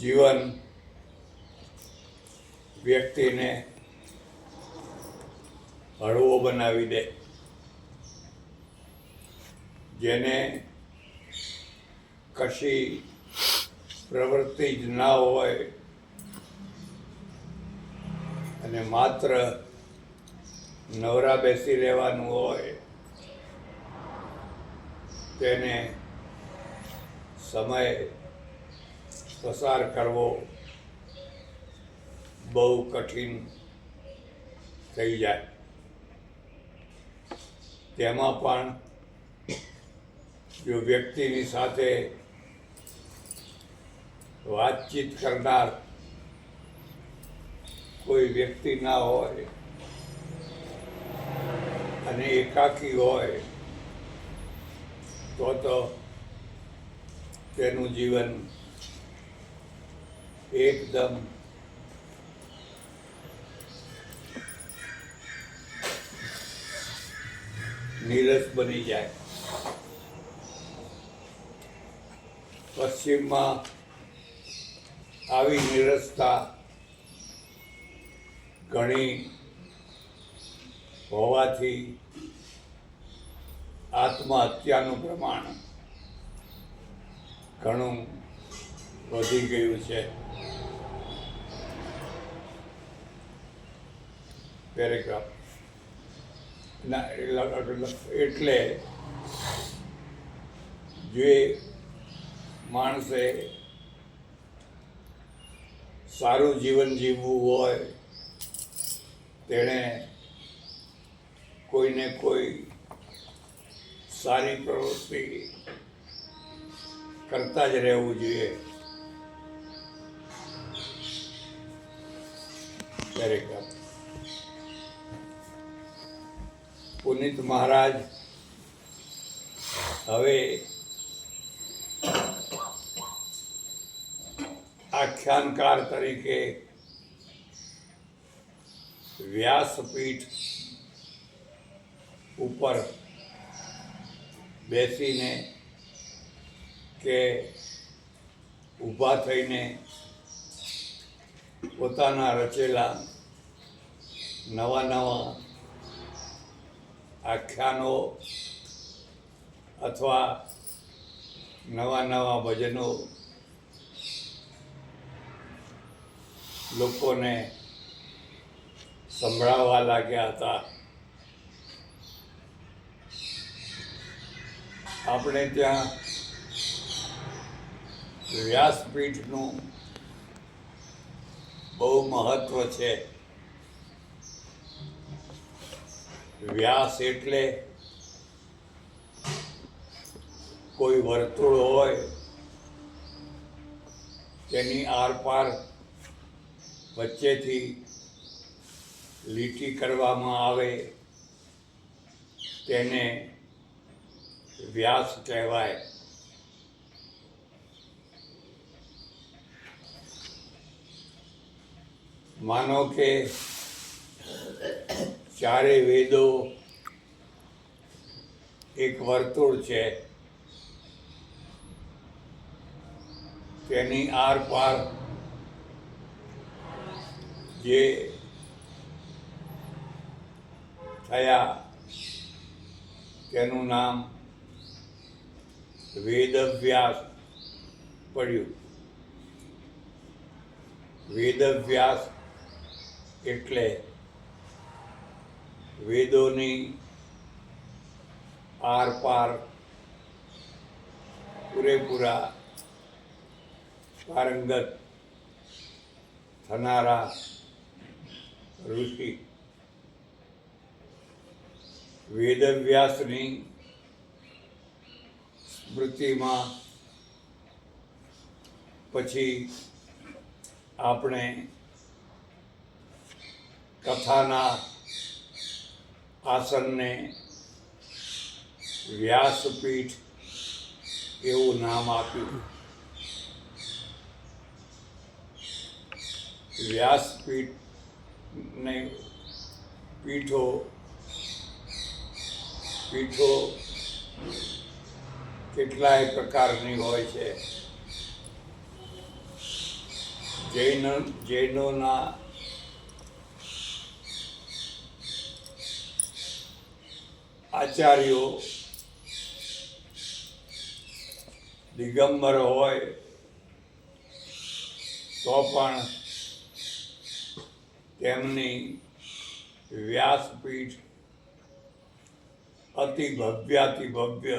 જીવન વ્યક્તિને હળવો બનાવી દે, જેને કશી પ્રવૃત્તિ જ ના હોય અને માત્ર નવરા બેસી રહેવાનું હોય, તેને સમય પસાર કરવો બહુ કઠિન થઈ જાય. તેમાં પણ જો વ્યક્તિની સાથે વાતચીત કરનાર કોઈ વ્યક્તિ ના હોય અને એકાકી હોય તો તેનું જીવન એકદમ નીરસ બની જાય. પશ્ચિમમાં આવી નીરસતા ઘણી હોવાથી આત્મહત્યાનું પ્રમાણ ઘણું વધી ગયું છે. પેરેગ્રાફ એટલે જે માણસે સારું જીવન જીવવું હોય તેણે કોઈને કોઈ સારી પ્રવૃત્તિ કરતા જ રહેવું જોઈએ. પેરેગ્રાફ પુનિત મહારાજ હવે આખ્યાનકાર તરીકે વ્યાસપીઠ ઉપર બેસીને કે ઊભા થઈને પોતાના રચેલા નવા નવા આખ્યાનો અથવા નવા નવા ભજનો લોકોને સંભળાવવા લાગ્યા હતા. આપણે ત્યાં વ્યાસપીઠનું બહુ મહત્વ છે. વ્યાસ એટલે કોઈ વર્તુળ હોય તેની આરપાર વચ્ચેથી લીટી કરવામાં આવે તેને વ્યાસ કહેવાય. માનો કે ચારે વેદો એક વર્તુળ છે, તેની આરપાર જે થયા તેનું નામ વેદવ્યાસ પડ્યું. વેદવ્યાસ એટલે વેદોની આરપાર પૂરેપૂરા પારંગત થનારા ઋષિ. વેદવ્યાસની સ્મૃતિમાં પછી આપણે કથાના આસનને વ્યાસપીઠ એવું નામ આપ્યું. વ્યાસપીઠને પીઠો કેટલાય પ્રકારની હોય છે. જૈનોના આચાર્યો દિગંબર હોય તો પણ તેમની વ્યાસપીઠ અતિ ભવ્ય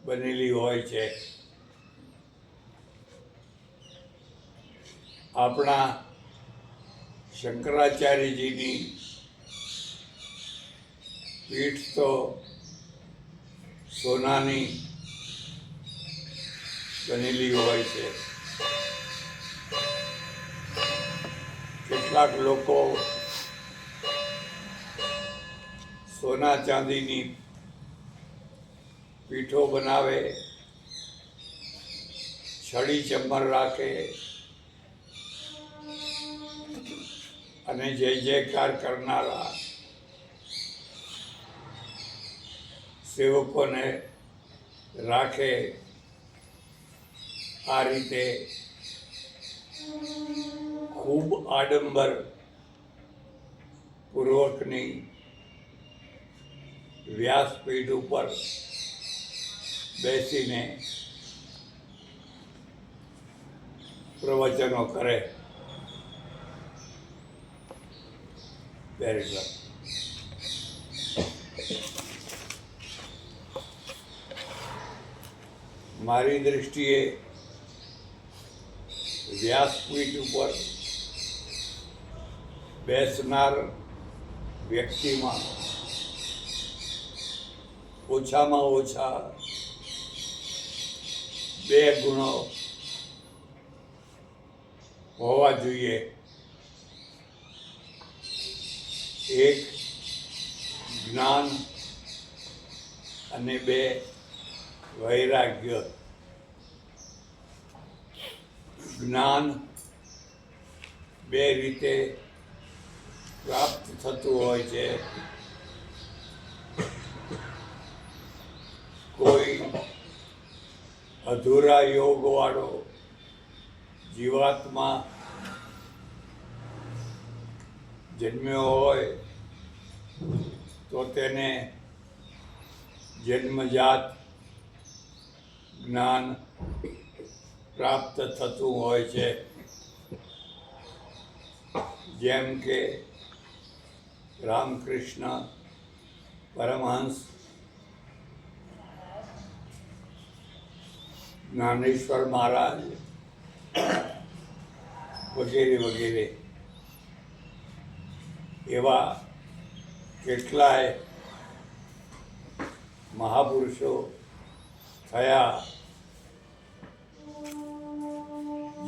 બનેલી હોય છે. આપણા શંકરાચાર્યજીની પીઠ તો સોનાની બનેલી હોય છે. કેટલાક લોકો સોના ચાંદીની પીઠો બનાવે, છડી ચમર રાખે અને જય જયકાર કરનારા સેવકોને રાખે. આ રીતે ખૂબ આડંબર પૂર્વકની વ્યાસપીઠ ઉપર બેસીને પ્રવચનો કરે. Very good. મારી દૃષ્ટિએ વ્યાસપીઠ ઉપર બેસનાર વ્યક્તિમાં ઓછામાં ઓછા 2 ગુણો હોવા જોઈએ. એક જ્ઞાન અને 2 વૈરાગ્ય. જ્ઞાન 2 રીતે પ્રાપ્ત થતું હોય છે. કોઈ અધૂરા યોગવાળો જીવાત્મા જન્મ્યો હોય તો તેને જન્મજાત જ્ઞાન પ્રાપ્ત થતું હોય છે. જેમ કે રામકૃષ્ણ પરમહંસ, જ્ઞાનેશ્વર મહારાજ વગેરે એવા કેટલાય મહાપુરુષો થયા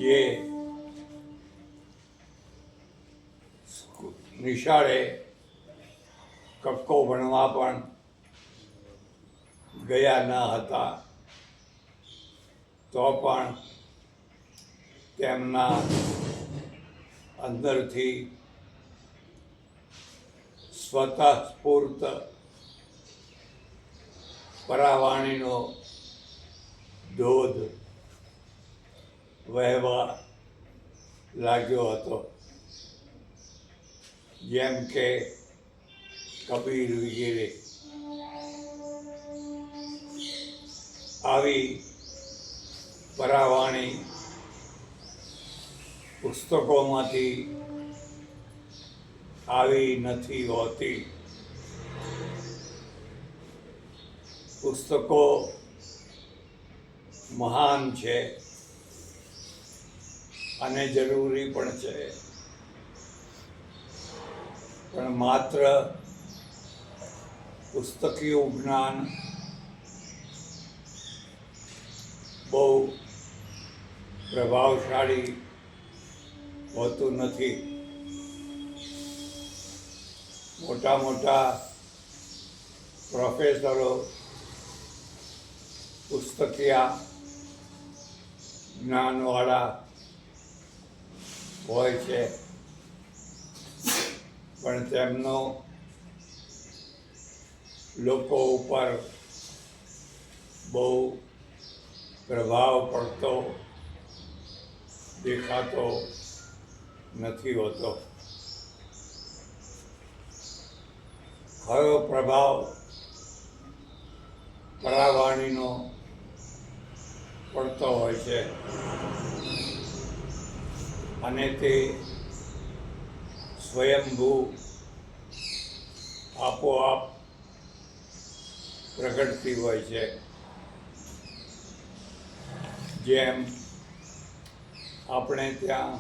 જે નિશાળે કક્કો ભણવા પણ ગયા ન હતા તો પણ તેમના અંદરથી સ્વતઃસ્ફૂર્ત પરાવાણીનો ધોધ વહેવા લાગ્યો હતો. જેમ કે કબીર વગેરે. આવી પરાવાણી પુસ્તકોમાંથી આવી નથી હોતી. પુસ્તકો મહાન છે અને જરૂરી પણ છે, પણ માત્ર પુસ્તકીય જ્ઞાન બહુ પ્રભાવશાળી હોતું નથી. મોટા મોટા પ્રોફેસરો પુસ્તકીય જ્ઞાનવાળા હોય છે, પણ તેમનો લોકો ઉપર બહુ પ્રભાવ પડતો દેખાતો નથી હોતો. કયો પ્રભાવ પરાવાણીનો પડતો હોય છે અને તે સ્વયંભૂ આપોઆપ પ્રગટતી હોય છે. જેમ આપણે ત્યાં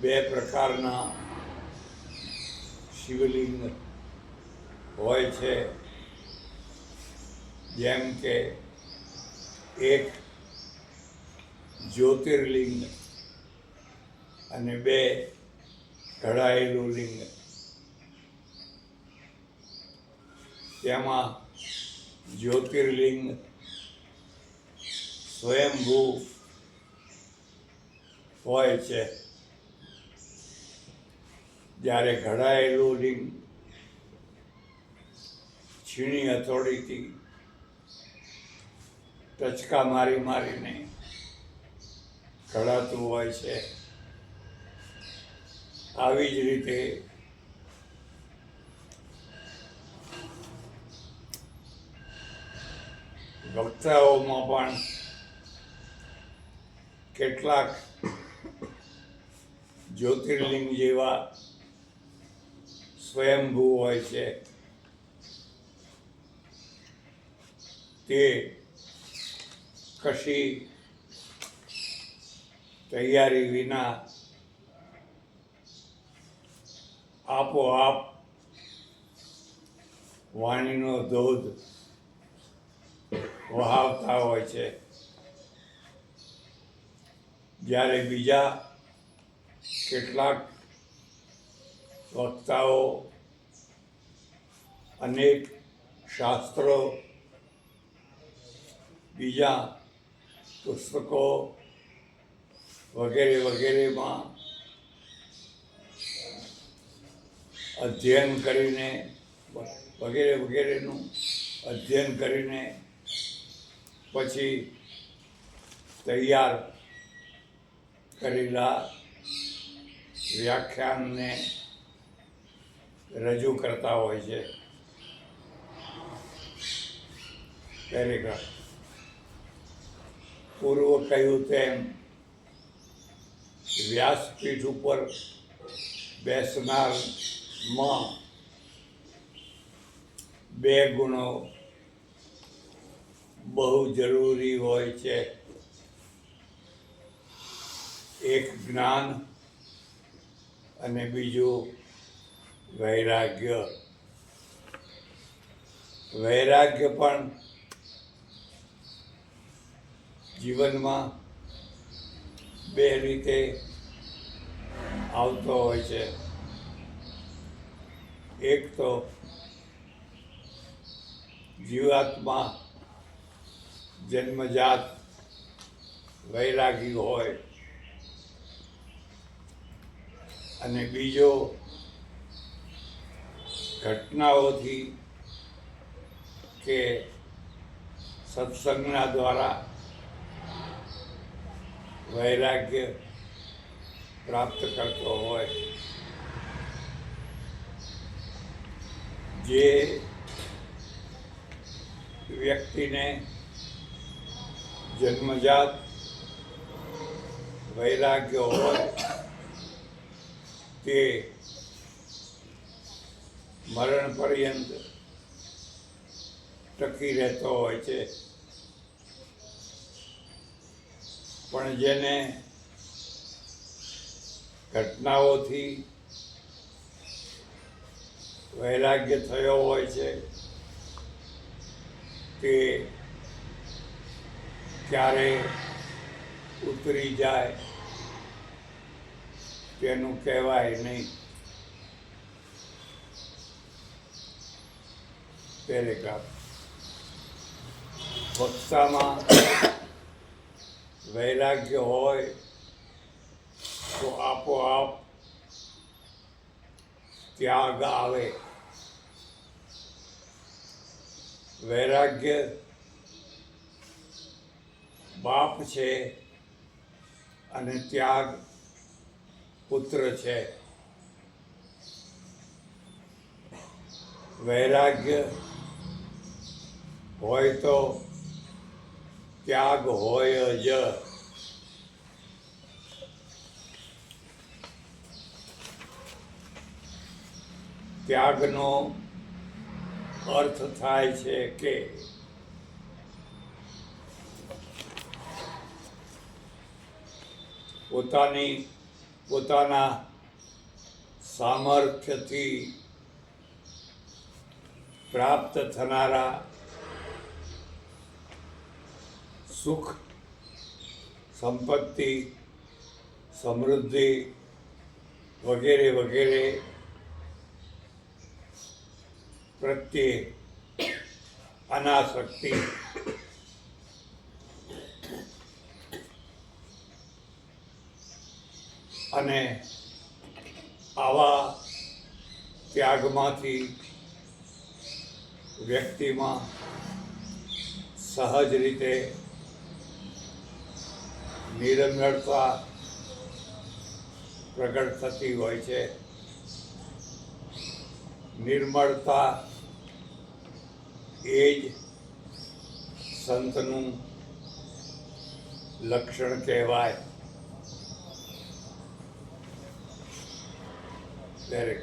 બે પ્રકારના શિવલિંગ હોય છે. જેમ કે એક જ્યોતિર્લિંગ અને બે ઘડાયેલું લિંગ. તેમાં જ્યોતિર્લિંગ સ્વયંભૂ હોય છે, જ્યારે ઘડાયેલું લિંગ છીણી હથોડીથી ટચકા મારીને ઘડાતું હોય છે. આવી જ રીતે વક્તાઓમાં પણ કેટલાક જ્યોતિર્લિંગ જેવા સ્વયંભૂ હોય છે. તે કશી તૈયારી વિના આપોઆપ વાણીનો ધોધ વહાવતા હોય છે. જ્યારે બીજા કેટલાક વક્તાઓ અનેક શાસ્ત્રો, બીજા પુસ્તકો વગેરેમાં અધ્યયન કરીને વગેરેનું અધ્યયન કરીને પછી તૈયાર કરેલા વ્યાખ્યાનને રજૂ કરતા હોય છે. પેરેગ્રાફ. પૂર્વ કહ્યું તેમ વ્યાસપીઠ ઉપર બેસનારમાં બે ગુણો બહુ જરૂરી હોય છે. એક જ્ઞાન અને બીજું વૈરાગ્ય. વૈરાગ્ય પણ જીવનમાં બે રીતે આવતો હોય છે. એક તો જીવાત્મા જન્મજાત વૈરાગી હોય અને બીજો ઘટનાઓથી કે સત્સંગના દ્વારા વૈરાગ્ય પ્રાપ્ત કરતો હોય. જે વ્યક્તિને જન્મજાત વૈરાગ્ય હોય તે મરણ પર્યંત ટકી રહેતો હોય છે. પણ જેને ઘટનાઓથી વૈરાગ્ય થયો હોય છે તે ક્યારે ઉતરી જાય તેનું કહેવાય નહીં. પેરેગ્રાફ. વક્તામાં વૈરાગ્ય હોય તો આપોઆપ ત્યાગ આવે. વૈરાગ્ય બાપ છે અને ત્યાગ પુત્ર છે. વૈરાગ્ય હોય તો ત્યાગ હોય જ. ત્યાગનો અર્થ થાય છે કે પોતાના સામર્થ્યથી પ્રાપ્ત થનારા સુખ, સંપત્તિ, સમૃદ્ધિ વગેરે વગેરે પ્રત્યે અનાસક્તિ અને આવા ત્યાગમાંથી વ્યક્તિમાં સહજ રીતે નિર્મળતા પ્રગટ થતી હોય છે. નિર્મળતા એ જ સંતનું લક્ષણ કહેવાય. દરેક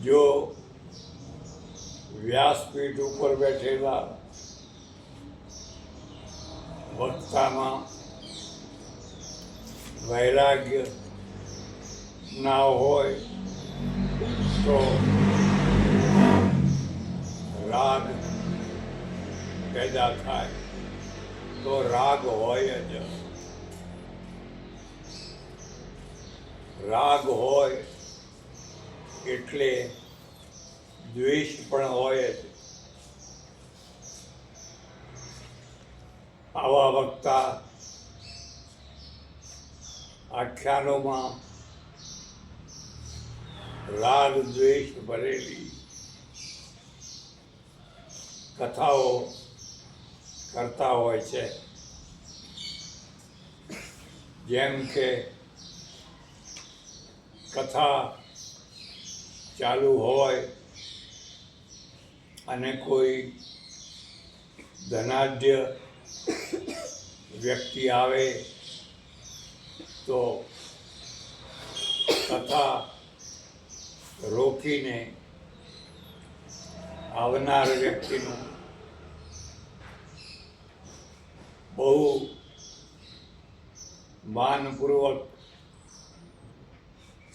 જો વ્યાસપીઠ ઉપર બેઠેલા વક્તામાં વૈરાગ્ય ના હોય તો રાગ પેદા થાય. તો રાગ હોય જ. રાગ હોય એટલે દ્વેષ પણ હોય જ. આવા વક્તા આખ્યાનોમાં રાગ દ્વેષ ભરેલી કથાઓ કરતા હોય છે. જેમ કે કથા ચાલુ હોય અને કોઈ ધનાઢ્ય વ્યક્તિ આવે તો કથા રોકીને આવનાર વ્યક્તિનું બહુ માનપૂર્વક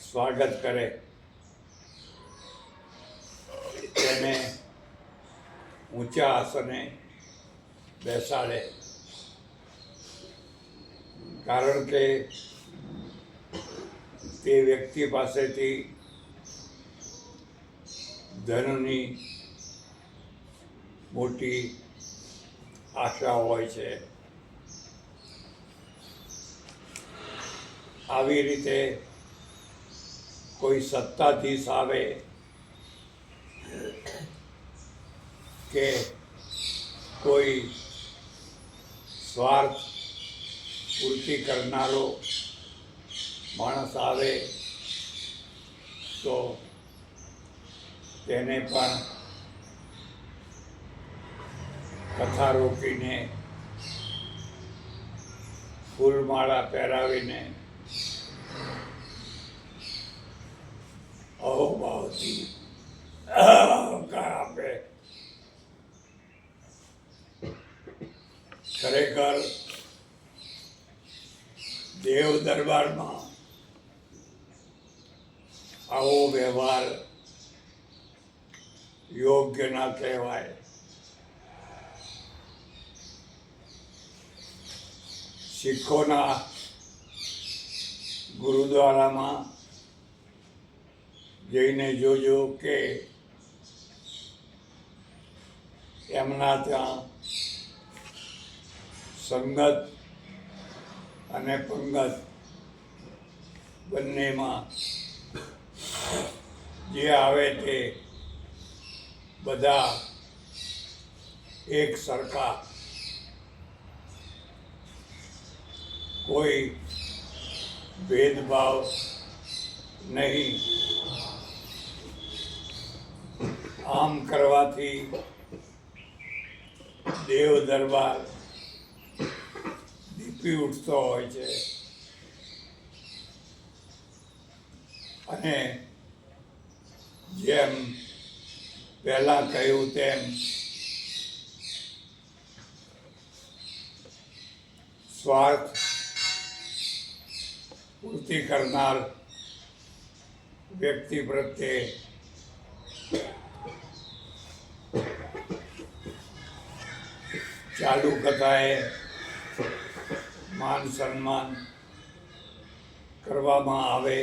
સ્વાગત કરે. તેને ઊંચા આસને બેસાડે. કારણ કે તે વ્યક્તિ પાસેથી ધનની મોટી આશા હોય છે. આવી રીતે કોઈ સત્તાધીશ આવે કે કોઈ સ્વાર્થ પૂર્તિ કરનારો માણસ આવે તો તેને પણ કથા રોકીને ફૂલમાળા પહેરાવીને અહોભાવથી આપે. ખરેખર દેવ દરબારમાં આવો વ્યવહાર યોગ્ય ના કહેવાય. શીખોના ગુરુદ્વારામાં જઈને જોજો કે એમના ત્યાં સંગત અને પંગત બંનેમાં જે આવે તે બધા એક સરખા કોઈ ભેદભાવ નહીં. આમ કરવાથી દેવ દરબાર દીપી ઉઠતો હોય છે અને જેમ પહેલાં કહ્યું તેમ સ્વાર્થ પૂર્તિ કરનાર વ્યક્તિ પ્રત્યે ચાલુ કથાએ માન સન્માન કરવામાં આવે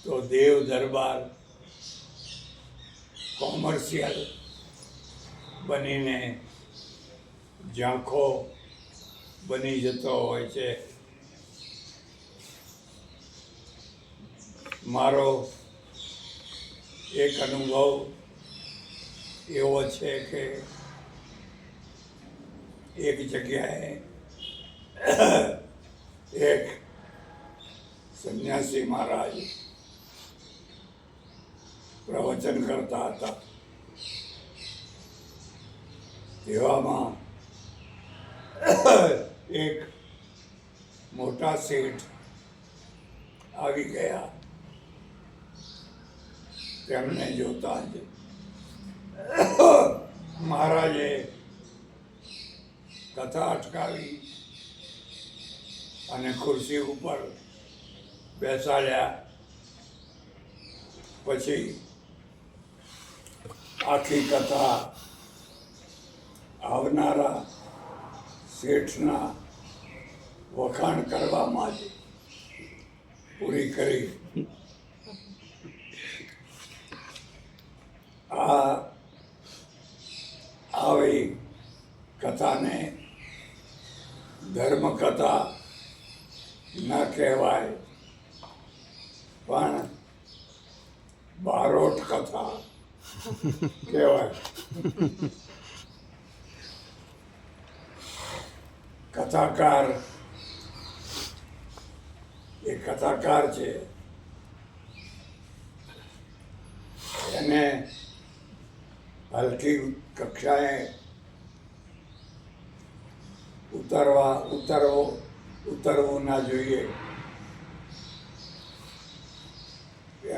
તો દેવ દરબાર કોમર્શિયલ બનીને ઝાંખો બની જતો હોય છે. મારો એક અનુભવ એવો છે કે એક જગ્યાએ એક સંન્યાસી મહારાજ પ્રવચન કરતા હતા. તેવામાં એક મોટા શેઠ આવી ગયા. તેમને જોતા જ મહારાજે કથા અટકાવી અને ખુરશી ઉપર બેસાડ્યા. પછી આખી કથા આવનારા શેઠના વખાણ કરવામાં જ પૂરી કરી. આવી કથાને ધર્મકથા ન કહેવાય પણ બારોટ કથા કહેવાય. કથાકાર એ કથાકાર છે, એને હલકી કક્ષાએ ઉતરવું ના જોઈએ.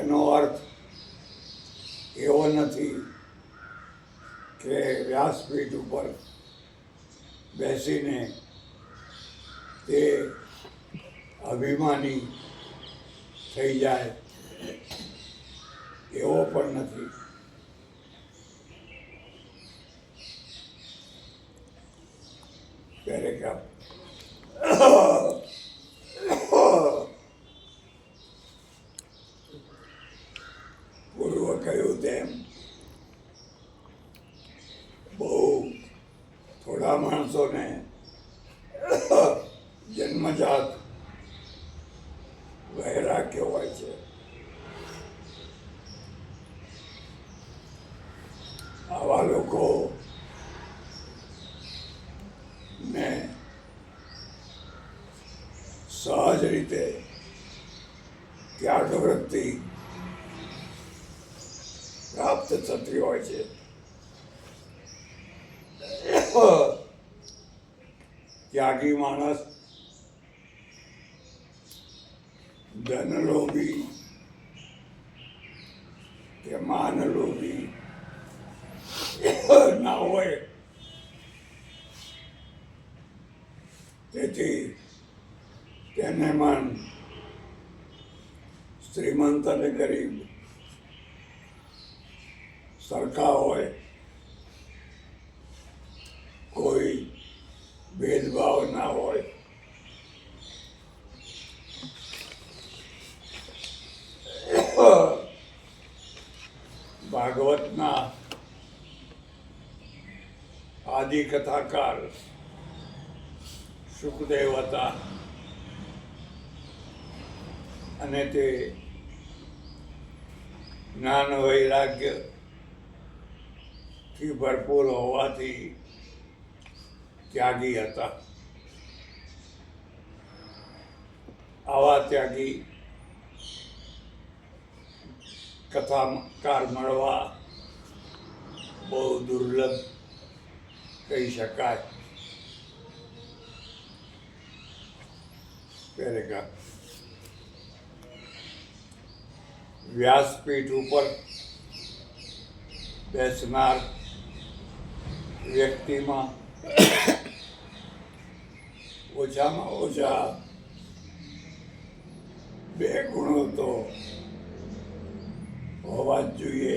એનો અર્થ એવો નથી કે વ્યાસપીઠ ઉપર બેસીને તે અભિમાની થઈ જાય, એવો પણ નથી. ક્યારેક પૂર્વ કહ્યું તેમ બહુ થોડા માણસોને જન્મજાત વૈરાગ્ય હોય છે. આવા લોકો ને સહજ રીતે ત્યાગવૃત્તિ પ્રાપ્ત થતી હોય છે. ત્યાગી માણસ ધનલોભી કે માનલોભી ના હોય. તેથી તેને મન શ્રીમંત અને ગરીબ સરખા હોય, કોઈ ભેદભાવ ના હોય. ભાગવતના આદિ કથાકાર સુખદેવ હતા અને તે જ્ઞાન વૈરાગ્યથી ભરપૂર હોવાથી ત્યાગી હતા. આવા ત્યાગી કથાકાર મળવા બહુ દુર્લભ કહી શકાય. પેરેગ્રાફ. વ્યાસપીઠ ઉપર બેસનાર વ્યક્તિમાં ઓછામાં ઓછા 2 ગુણો તો હોવા જ જોઈએ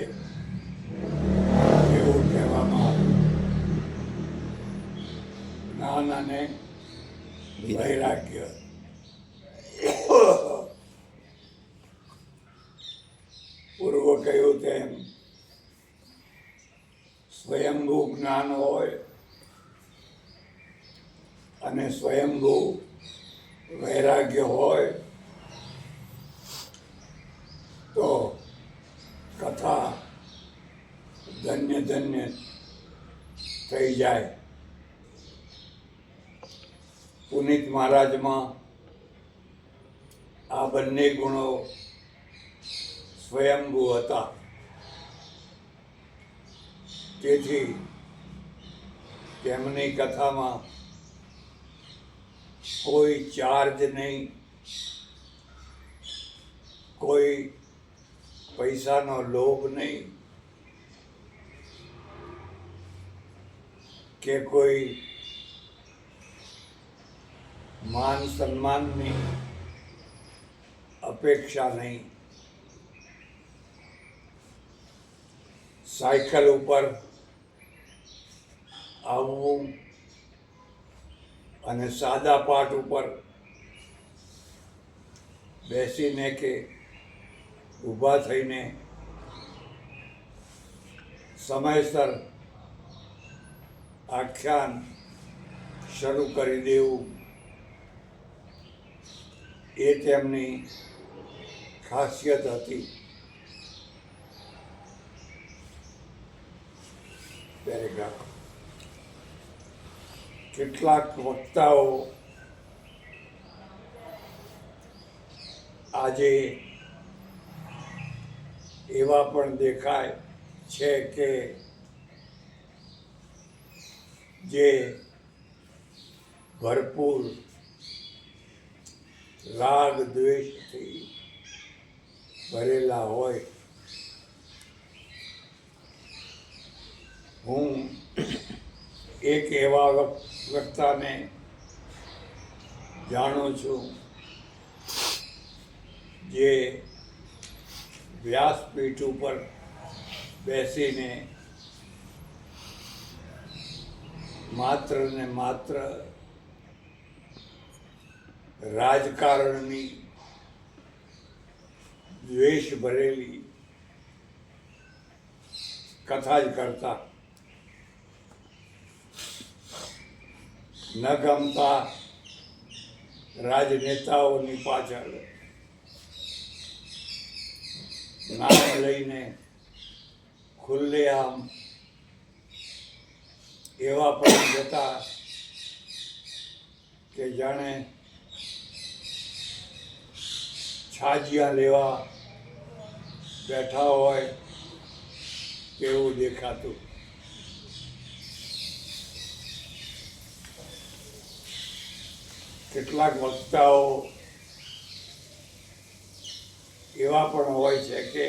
એવું કહેવામાં જ્ઞાન અને વૈરાગ્ય. પૂર્વ કહ્યું તેમ સ્વયંભૂ જ્ઞાન હોય અને સ્વયંભૂ વૈરાગ્ય હોય તો કથા ધન્ય ધન્ય થઈ જાય. પુનિત મહારાજમાં આ બંને ગુણો સ્વયંભૂ હતા. તેથી તેમની કથામાં કોઈ ચાર્જ નહીં, કોઈ પૈસાનો લોભ નહીં કે કોઈ માન સન્માનની અપેક્ષા નહીં. સાયકલ ઉપર આવવું અને સાદા પાટ ઉપર બેસીને કે ઊભા થઈને સમયસર આખ્યાન શરૂ કરી દેવું એ તેમની ખાસિયત હતી. પેરેગ્રાફ. કેટલાક વક્તાઓ આજે એવા પણ દેખાય છે કે જે ભરપૂર રાગ દ્વેષથી ભરેલા હોય. હું એક એવા વક્તાને જાણું છું જે વ્યાસપીઠ ઉપર બેસીને માત્ર ને માત્ર રાજકારણની દ્વેષ ભરેલી કથા જ કરતા. ન ગમતા રાજનેતાઓની પાછળ નામ લઈને ખુલ્લેઆમ એવા પણ જતા કે જાણે છાજિયા લેવા બેઠા હોય તેવું દેખાતું. કેટલાક વક્તાઓ એવા પણ હોય છે કે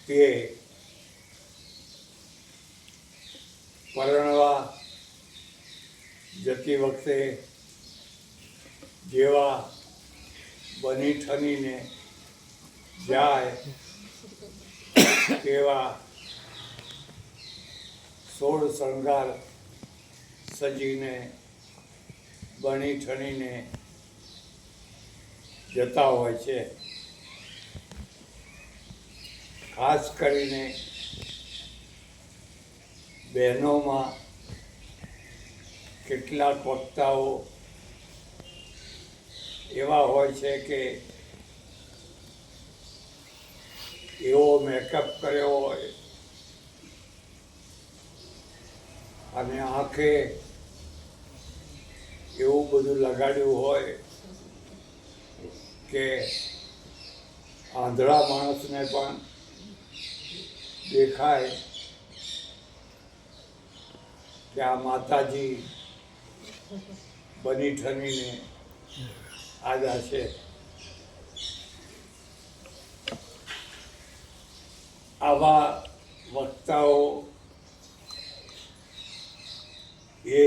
તે પરણવા જતી વખતે જેવા બની ઠનીને જાય તેવા 16 શણગાર સજીને બની ઠણીને જતા હોય છે. ખાસ કરીને બહેનોમાં કેટલાક વક્તાઓ એવા હોય છે કે એવો મેકઅપ કર્યો હોય અને આંખે એવું બધું લગાડ્યું હોય કે આંધળા માણસને પણ દેખાય કે આ માતાજી બની ઠનીને આવ્યા છે. આવા વક્તાઓ એ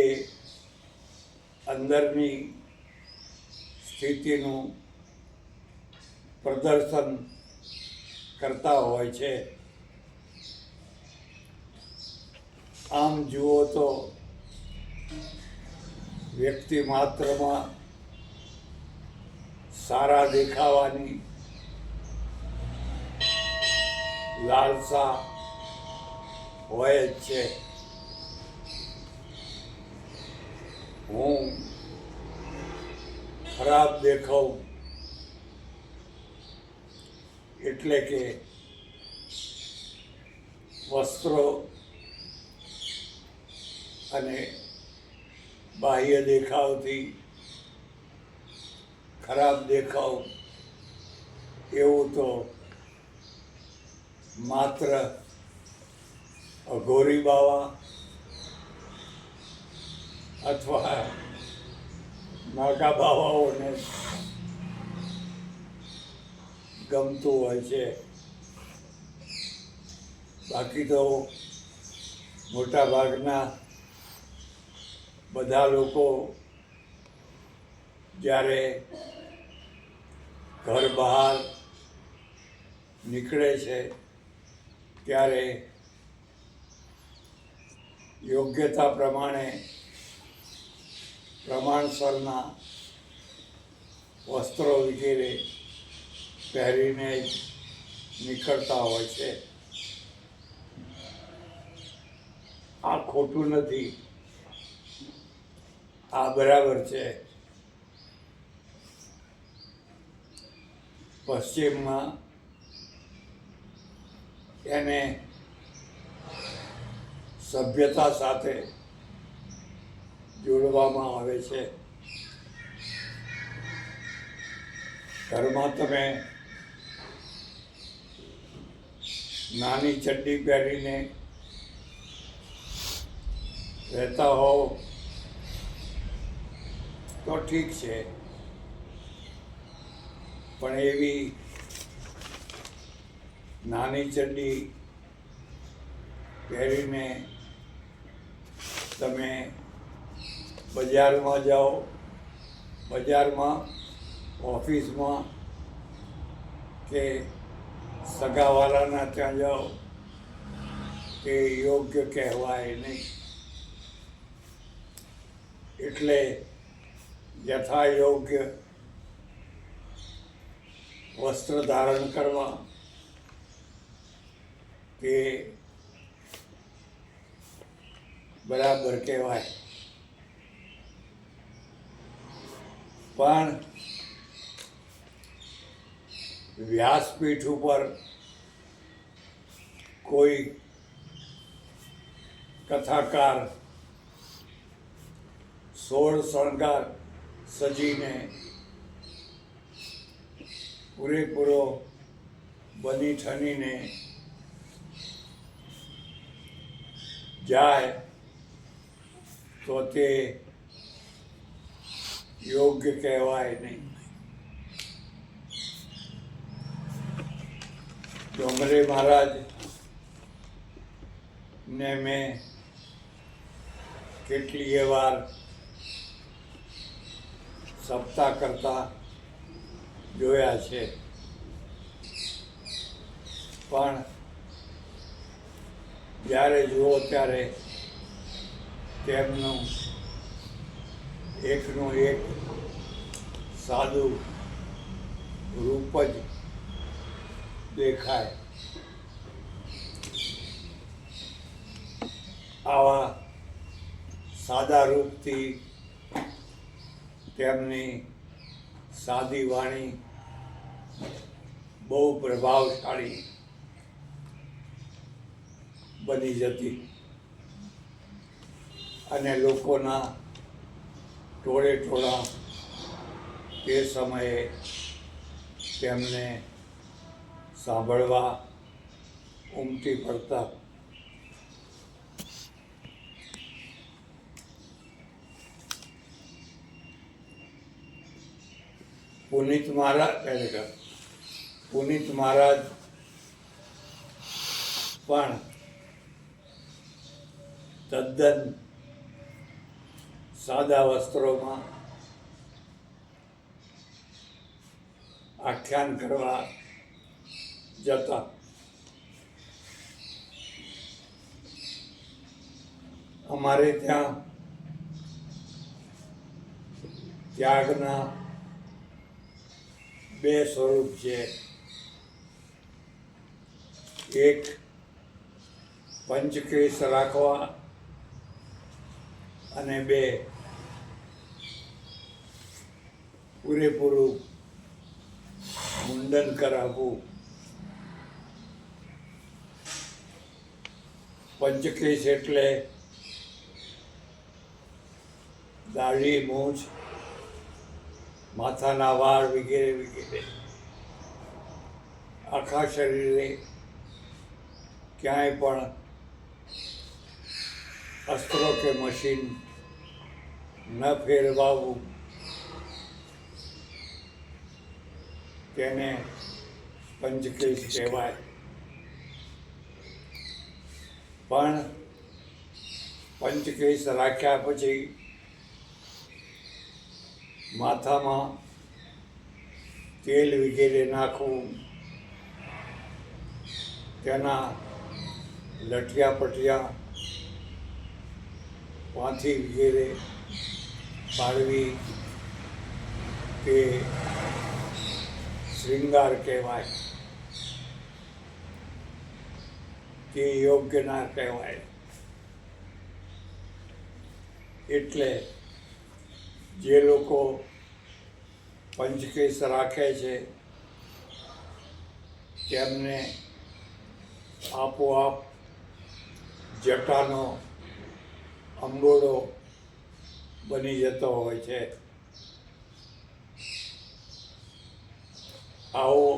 અંદરની સ્થિતિનું પ્રદર્શન કરતા હોય છે. આમ જુઓ તો વ્યક્તિ માત્રમાં સારા દેખાવાની લાલસા હોય જ છે. હું ખરાબ દેખાઉં એટલે કે વસ્ત્રો અને બાહ્ય દેખાવથી ખરાબ દેખાવ એવું તો માત્ર અઘોરી બાવા અથવા નાગા બાવાઓને ગમતું હોય છે. બાકી તો મોટા ભાગના બધા લોકો જ્યારે ઘર બહાર નીકળે છે ત્યારે યોગ્યતા પ્રમાણે પ્રમાણસરના વસ્ત્રો વગેરે પહેરીને નીકળતા હોય છે. આ ખોટું નથી, આ બરાબર છે. પશ્ચિમમાં એને સભ્યતા સાથે જોડવામાં આવે છે. ઘરમાં તમે નાની ચડ્ડી પહેરીને રહેતા હોવ તો ઠીક છે, પણ એવી નાની ચડ્ડી પહેરીને તમે બજારમાં જાઓ, બજારમાં ઓફિસમાં કે સગાવાલાના ત્યાં જાઓ એ યોગ્ય કહેવાય નહીં. એટલે યથા યોગ્ય વસ્ત્ર ધારણ કરવા એ બરાબર કહેવાય. પણ વ્યાસપીઠ ઉપર કોઈ કથાકાર સોળ શણગાર સજીને પૂરેપૂરો બની ઠનીને જાય તો તે યોગ્ય કહેવાય નહીં. ડોંગરે મહારાજ ને મેં કેટલીય વાર સપ્તાહ કરતા જોયા છે, પણ જ્યારે જુઓ ત્યારે તેમનું એકનું એક સાદું રૂપ જ દેખાય. આવા સાદા રૂપથી તેમની સાદી વાણી બહુ પ્રભાવશાળી બની જતી અને લોકોના ટોળે ટોળા તે સમયે તેમને સાંભળવા ઉમટી પડતા. પુનિત મહારાજ પણ તદ્દન સાદા વસ્ત્રોમાં આખ્યાન કરવા જતા. અમારે ત્યાં ત્યાગના બે સ્વરૂપ છે. એક પંચકેશ રાખવા અને બે પૂરેપૂરું મુંડન કરાવવું. પંચકેશ એટલે દાઢી, મૂછ, માથાના વાળ વગેરે વગેરે આખા શરીરે ક્યાંય પણ અસ્ત્રો કે મશીન ન ફેરવાવું, તેને પંચકેશ કહેવાય. પણ પંચકેશ રાખ્યા પછી માથામાં તેલ વગેરે નાખવું, તેના લઠિયા પઠિયા પાંથી વગેરે પાડવી તે શૃંગાર કહેવાય, તે યોગ્ય ના કહેવાય. એટલે જે લોકો પંચકેશ રાખે છે તેમને આપોઆપ જટાનો અંબોડો બની જતો હોય છે. આવો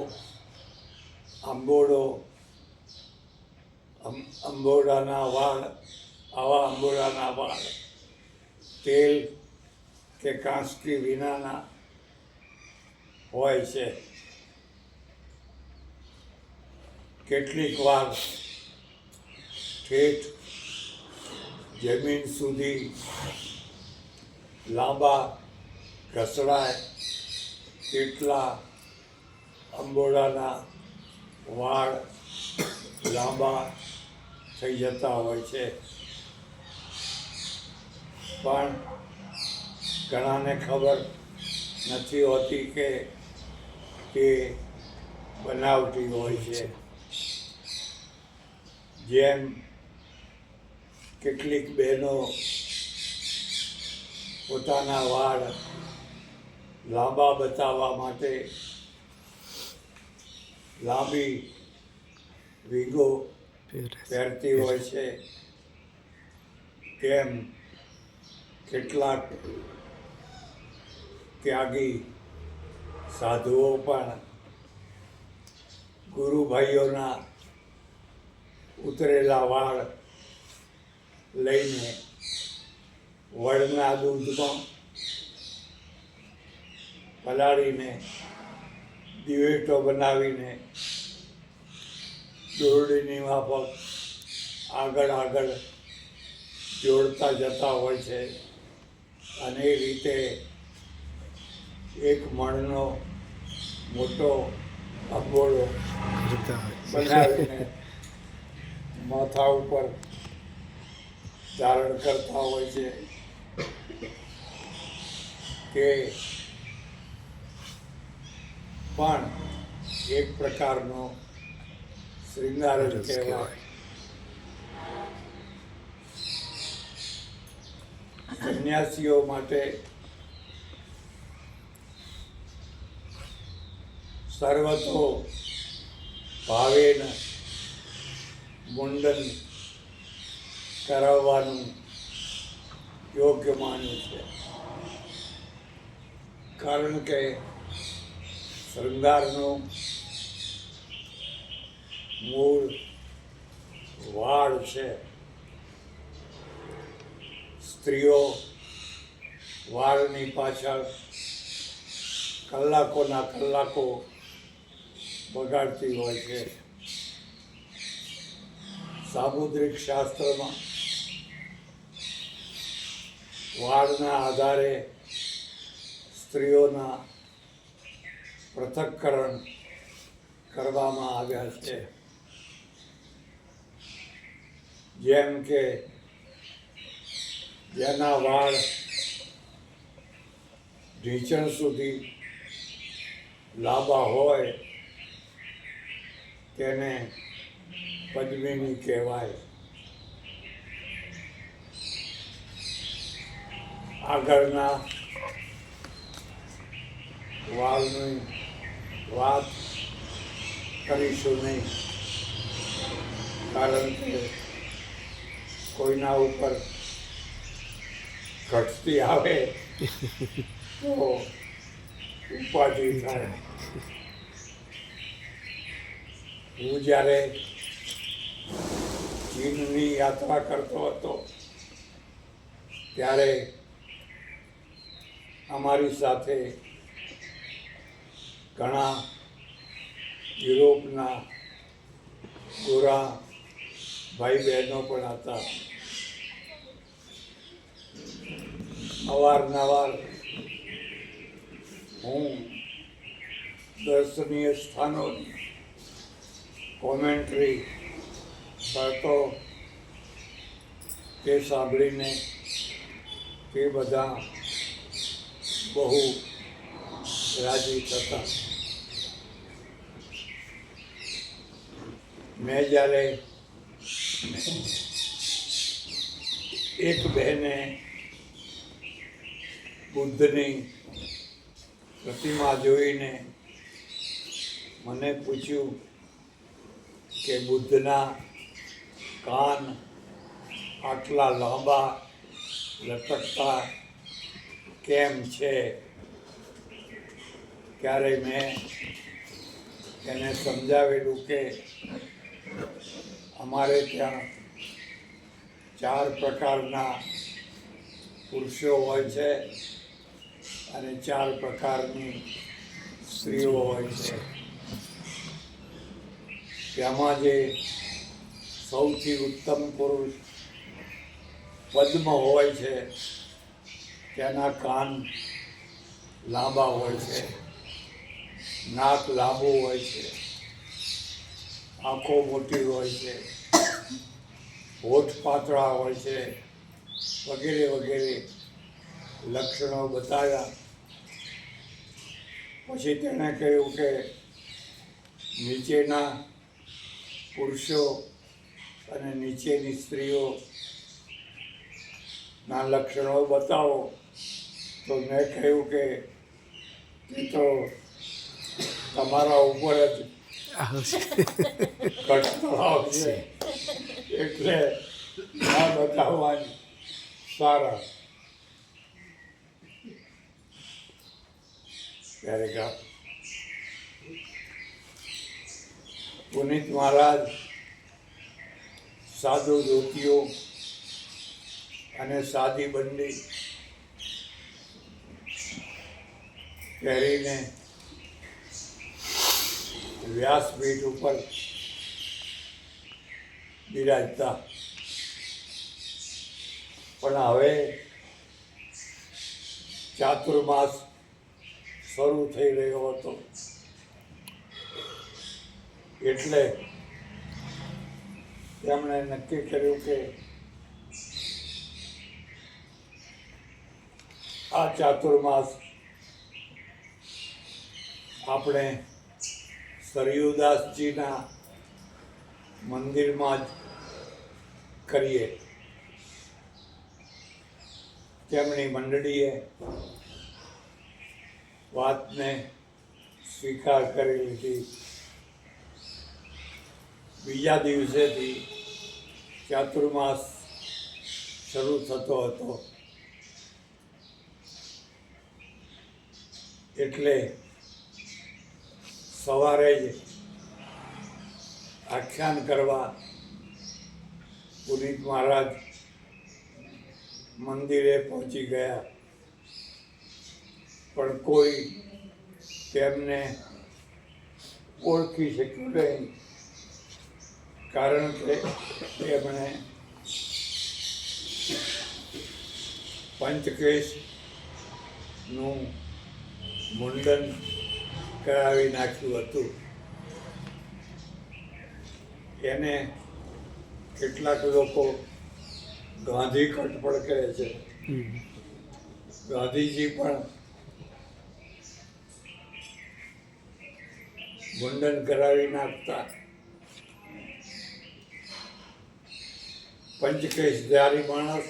અંબોડાના વાળ તેલ કે કાંસકી વિનાના હોય છે. કેટલીક વાર ઠેઠ જમીન સુધી લાંબા ઘસડાય તેટલા અંબોડાના વાળ લાંબા થઈ જતા હોય છે. પણ ઘણાને ખબર નથી હોતી કે તે બનાવટી હોય છે. જેમ કેટલીક બહેનો પોતાના વાળ લાંબા બતાવવા માટે લાંબી વિગો પહેરતી હોય છે, તેમ કેટલાક ત્યાગી સાધુઓ પણ ગુરુભાઈઓના ઉતરેલા વાળ લઈને વડના દૂધમાં પલાળીને દિવેટો બનાવીને દોરડીની માફક આગળ જોડતા જતા હોય છે. અને એ રીતે એક મણનો મોટો અંબોડો બનાવીને માથા ઉપર ધારણ કરતા હોય છે કે પણ એક પ્રકારનો શૃંગાર જ કહેવાય. સંન્યાસીઓ માટે સર્વતો ભાવેન મુંડન કરાવવાનું યોગ્ય માન્યું છે. કારણ કે શૃંગારનું મૂળ વાળ છે. સ્ત્રીઓ વાળની પાછળ કલાકોના કલાકો બગાડતી હોય છે. સામુદ્રિક શાસ્ત્રમાં વાળના આધારે સ્ત્રીઓના પૃથક્કરણ કરવામાં આવ્યા છે. જેમ કે જેના વાળ ઢીંચણ સુધી લાંબા હોય તેને પદ્મિની કહેવાય. આગળના વાળની વાત કરીશું નહીં, કારણ કે કોઈના ઉપર ઘટતી આવે તો ઉપાધિ થાય. હું જ્યારે ચીનની યાત્રા કરતો હતો ત્યારે અમારી સાથે ઘણા યુરોપના ગોરા ભાઈ બહેનો પણ હતા. અવારનવાર હું દર્શનીય સ્થાનોની કોમેન્ટ્રી કરતો તે સાંભળીને તે બધા બહુ રાજી થતા. મેં જ્યારે એક બહેને બુદ્ધની પ્રતિમા જોઈને મને પૂછ્યું કે બુદ્ધના કાન આટલા લાંબા લટકતા કેમ છે? ત્યારે મેં એને સમજાવેલું કે અમારે ત્યાં 4 પ્રકારના પુરુષો હોય છે અને 4 પ્રકારની સ્ત્રીઓ હોય છે. તેમાં જે સૌથી ઉત્તમ પુરુષ પદ્મ હોય છે તેના કાન લાંબા હોય છે, નાક લાંબુ હોય છે, આંખો મોટી હોય છે, હોઠ પાતળા હોય છે, વગેરે વગેરે લક્ષણો બતાવ્યા. પછી તેણે કહ્યું કે નીચેના પુરુષો અને નીચેની સ્ત્રીઓના લક્ષણો બતાવો. તો મેં કહ્યું કે એ તો તમારા ઉપર જ ઘટતો આવશે, એટલે ના બતાવવાની સારા. ત્યારે પુનિત મહારાજ સાદો ધોતીઓ અને સાદી બંડી પહેરીને વ્યાસપીઠ ઉપર બિરાજતા. પણ હવે ચાતુર્માસ શરૂ થઈ રહ્યો હતો એટલે તેમણે નક્કી કર્યું કે આ ચાતુર્માસ આપણે સરયુદાસજીના મંદિરમાં જ કરીએ. તેમની મંડળીએ વાતને સ્વીકાર કરી લીધી. બીજા દિવસેથી ચાતુર્માસ શરૂ થતો હતો. એટલે સવારે જ આખ્યાન કરવા પુનિત મહારાજ મંદિરે પહોંચી ગયા, પણ કોઈ તેમને ઓળખી શક્યું નહીં, કારણ કે તેમણે પંચકેશનું મુંડન કરાવી નાખ્યું હતું. એને કેટલાક લોકો ગાંધી કટ પણ કહે છે. ગાંધીજી પણ મુંડન કરાવી નાખતા. પંચકેશધારી માણસ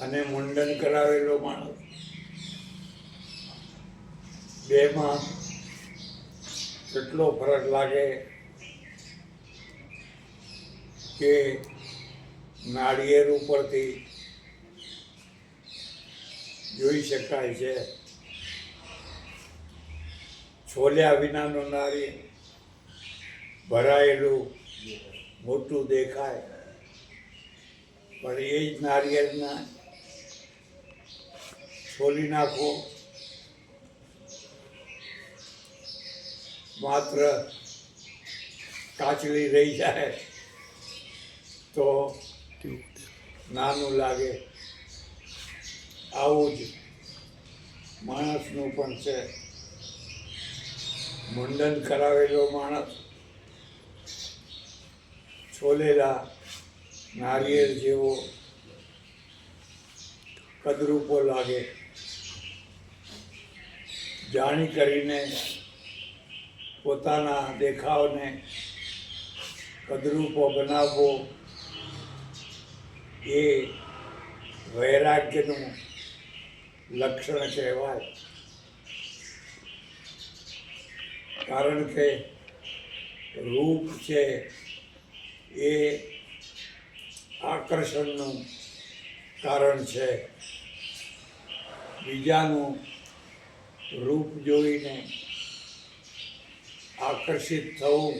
અને મુંડન કરાવેલો માણસ, બેમાં કેટલો ફરક લાગે કે નાળિયેર ઉપરથી જોઈ શકાય છે. છોલ્યા વિનાનું નાળિયેર ભરાયેલું મોટું દેખાય, પણ એ જ નાળિયેરના છોલી નાખો, માત્ર કાચલી રહી જાય તો નાનું લાગે. આવું જ માણસનું પણ છે. મુંડન કરાવેલો માણસ છોલેલા નારિયેળ જેવો કદરૂપો લાગે. જાણી કરીને પોતાના દેખાવને કદરૂપો બનાવવો એ વૈરાગ્યનું લક્ષણ કહેવાય. કારણ કે રૂપ છે એ આકર્ષણનું કારણ છે. બીજાનું રૂપ જોઈને આકર્ષિત થવું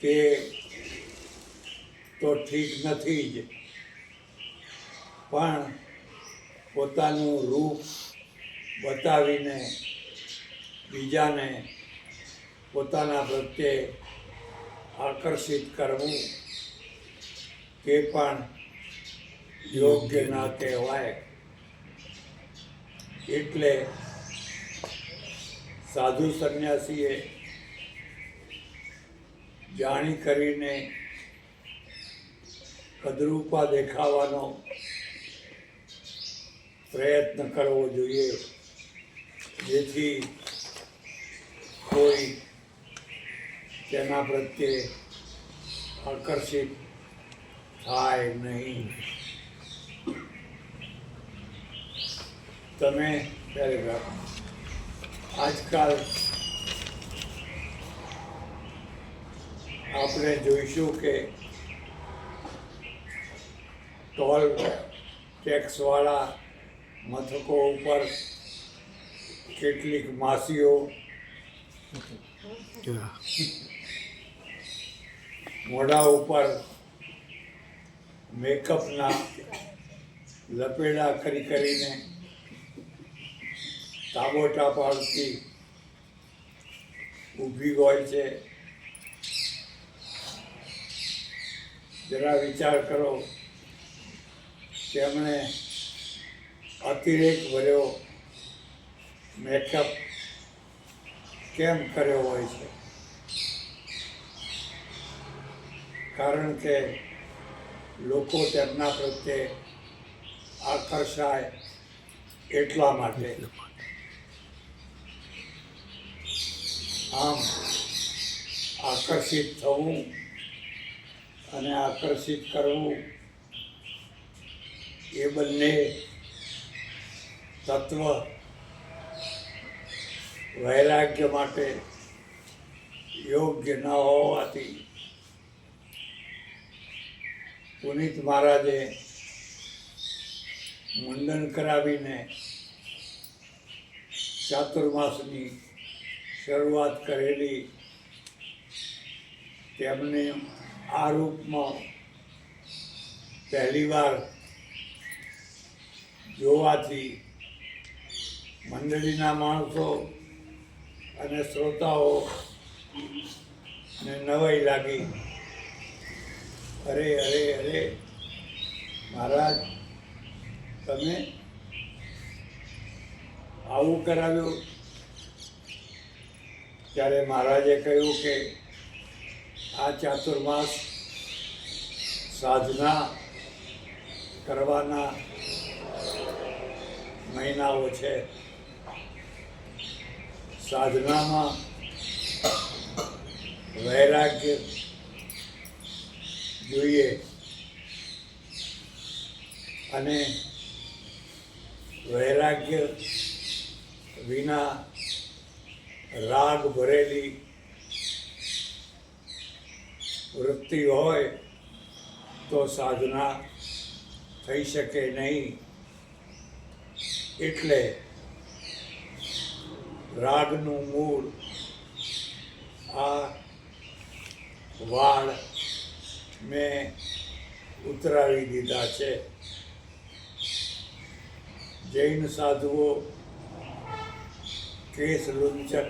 તે તો ઠીક નથી જ, પણ પોતાનું રૂપ બતાવીને બીજાને પોતાના પ્રત્યે આકર્ષિત કરવું તે પણ યોગ્ય ન કહેવાય. એટલે સાધુ સંન્યાસીએ જાણી કરીને કદરૂપા દેખાવાનો પ્રયત્ન કરવો જોઈએ, જેથી કોઈ તેના પ્રત્યે આકર્ષિત થાય નહીં. તમે આજકાલ આપણે જોઈશું કે ટોલ ટેક્સવાળા મથકો ઉપર કેટલીક માસીઓ મોઢા ઉપર મેકઅપના લપેડા કરીને તાબોટા પાડતી ઊભી હોય છે. જરા વિચાર કરો, તેમણે અતિરેક ભર્યો મેકઅપ કેમ કર્યો હોય છે? કારણ કે લોકો તેમના પ્રત્યે આકર્ષાય એટલા માટે. આમ આકર્ષિત થવું અને આકર્ષિત કરવું એ બંને તત્વ વૈરાગ્ય માટે યોગ્ય ન હોવાથી પુનિત મહારાજે મુંડન કરાવીને ચાતુર્માસની શરૂઆત કરેલી તેમને આ રૂપમાં પહેલીવાર જોવાથી મંડળીના માણસો અને શ્રોતાઓ ને નવાઈ લાગી. અરે અરે અરે મહારાજ, તમે આવું કરાવ્યું? ત્યારે મહારાજે કહ્યું કે આ ચાતુર્માસ સાધના કરવાના મહિનાઓ છે. સાધનામાં વૈરાગ્ય જોઈએ અને વૈરાગ્ય વિના રાગ ભરેલી વૃત્તિ હોય તો સાધના થઈ શકે નહીં. એટલે રાગનું મૂળ આ વાળ મેં ઉતરાવી દીધા છે. જૈન સાધુઓ કેસ લુંચન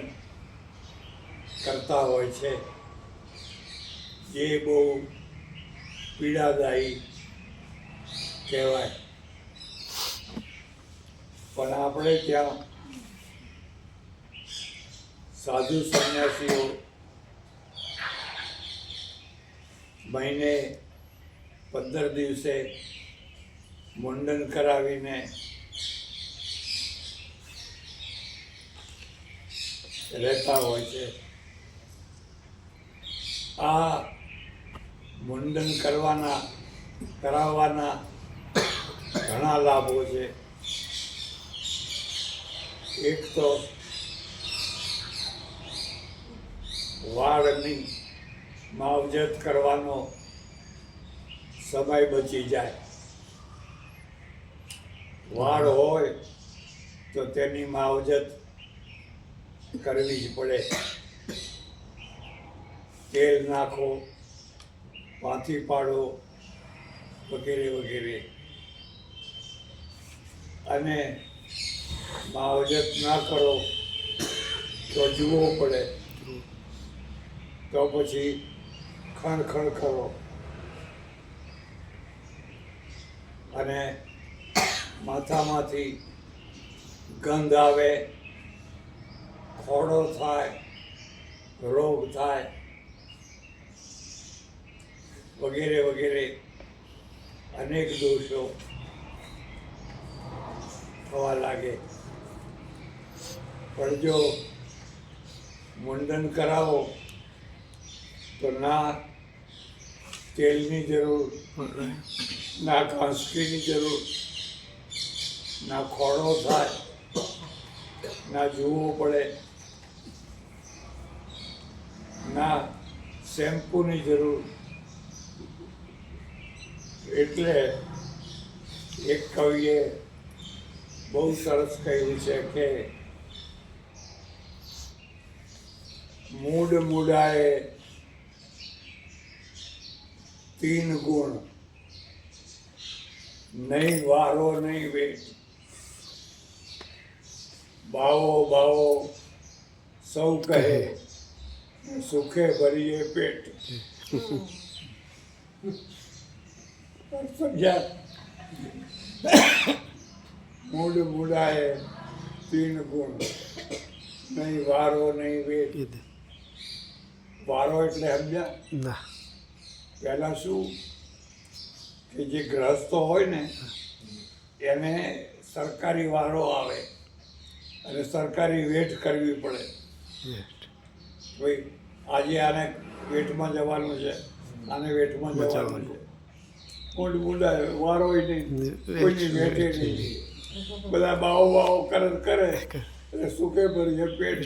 કરતા હોય છે, જે બહુ પીડાદાયી કહેવાય. પણ આપણે ત્યાં સાધુ સંન્યાસીઓ મહિને 15 દિવસે મુંડન કરાવીને રહેતા હોય છે. આ મુંડન કરાવવાના ઘણા લાભો છે. એક તો વાળની માવજત કરવાનો સમય બચી જાય. વાળ હોય તો તેની માવજત કરવી જ પડે. તેલ નાખો, પાથી પાડો, વગેરે વગેરે. અને માવજત ના કરો તો જુઓ પડે, તો પછી ખણખણ કરો અને માથામાંથી ગંધ આવે, ખોડો થાય, રોગ થાય, વગેરે વગેરે અનેક દોષો થવા લાગે. પણ જો મુંડન કરાવો તો ના તેલની જરૂર, ના ઘાસકીની જરૂર, ના ખોડો થાય, ના જોવું પડે, ના શેમ્પૂની જરૂર. એટલે એક કવિએ બહુ સરસ કહ્યું છે કે મૂડ મૂડાએ 3 ગુણ, નહીં વારો નહીં વેટ, બાવો બાવો સૌ કહે, સુખે ભરીએ પેટ. સમજ્યા? મૂડ મૂડાએ 3 ગુણ, નહીં વારો નહીં વેટ. વારો એટલે સમજ્યા? ના. પહેલાં શું કે જે ગ્રહસ્થો હોય ને એને સરકારી વારો આવે અને સરકારી વેટ કરવી પડે. ભાઈ આજે આને વેટમાં જવાનું છે, આને વેટમાં જવાનું છે. મૂડ મૂડાય વારોય નહીં, કોઈની વેટે નહીં. બધા બાવો બાવો કરે એટલે સુખે ભરીએ પેટ.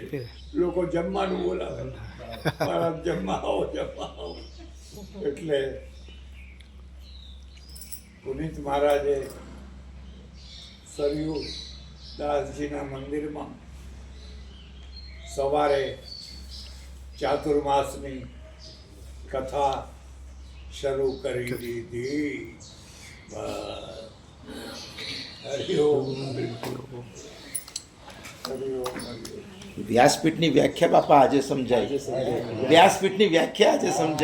લોકો જમવાનું બોલાવે, મારા જમવા આવો. એટલે પુનિત મહારાજે સરયુ દાસજીના મંદિરમાં સવારે ચાતુર્માસની કથા શરૂ કરી દીધી. બસ. હરિ ઓમ હરિ ઓમ. હરિ ઓમ હરિ ઓમ. વ્યાસપીઠની વ્યાખ્યા બાપા આજે સમજાય. વ્યાસપીઠની વ્યાખ્યા આજે સમજાય.